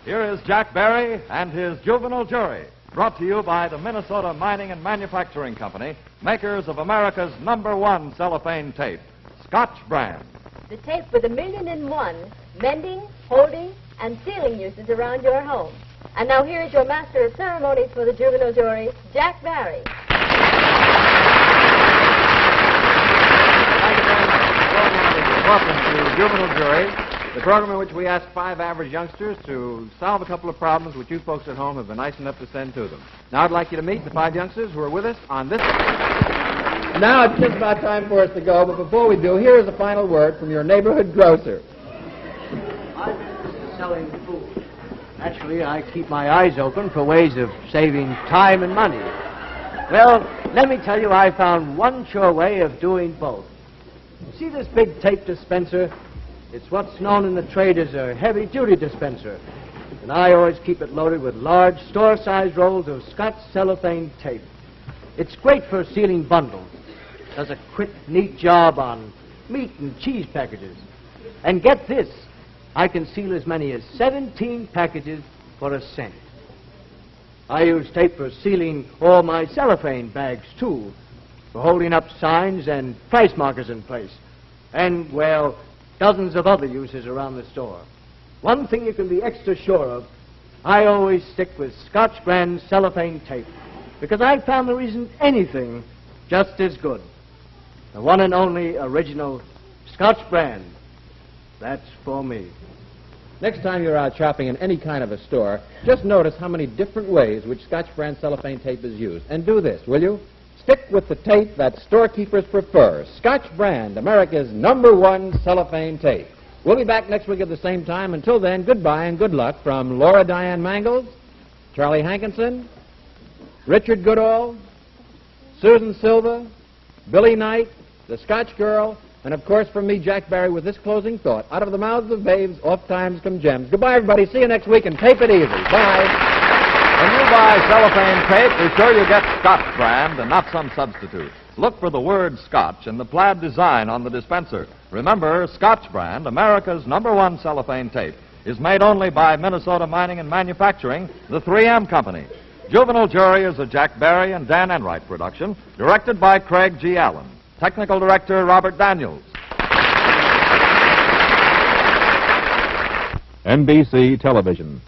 Here is Jack Barry and his Juvenile Jury, brought to you by the Minnesota Mining and Manufacturing Company, makers of America's #1 cellophane tape, Scotch brand. The tape with 1,000,001 mending, holding, and sealing uses around your home. And now here is your master of ceremonies for the Juvenile Jury, Jack Barry. Thank you very much. Welcome to Juvenile Jury, the program in which we ask 5 average youngsters to solve a couple of problems which you folks at home have been nice enough to send to them. Now I'd like you to meet the 5 youngsters who are with us on this. Now it's just about time for us to go, but before we do, here is a final word from your neighborhood grocer. My business is selling food. Naturally, I keep my eyes open for ways of saving time and money. Well, let me tell you, I found one sure way of doing both. See this big tape dispenser? It's what's known in the trade as a heavy-duty dispenser. And I always keep it loaded with large, store-sized rolls of Scotch cellophane tape. It's great for sealing bundles. Does a quick, neat job on meat and cheese packages. And get this, I can seal as many as 17 packages for a cent. I use tape for sealing all my cellophane bags, too, for holding up signs and price markers in place. And, well, dozens of other uses around the store. One thing you can be extra sure of, I always stick with Scotch brand cellophane tape, because I've found there isn't anything just as good. The one and only original Scotch brand. That's for me. Next time you're out shopping in any kind of a store, just notice how many different ways which Scotch brand cellophane tape is used. And do this, will you? Stick with the tape that storekeepers prefer. Scotch brand, America's #1 cellophane tape. We'll be back next week at the same time. Until then, goodbye and good luck from Laura Diane Mangles, Charlie Hankinson, Richard Goodall, Susan Silva, Billy Knight, the Scotch Girl, and of course from me, Jack Barry, with this closing thought. Out of the mouths of babes, oft times come gems. Goodbye, everybody. See you next week, and tape it easy. Bye. When you buy cellophane tape, be sure you get Scotch brand and not some substitute. Look for the word Scotch and the plaid design on the dispenser. Remember, Scotch brand, America's #1 cellophane tape, is made only by Minnesota Mining and Manufacturing, the 3M Company. Juvenile Jury is a Jack Barry and Dan Enright production, directed by Craig G. Allen. Technical Director Robert Daniels. NBC Television.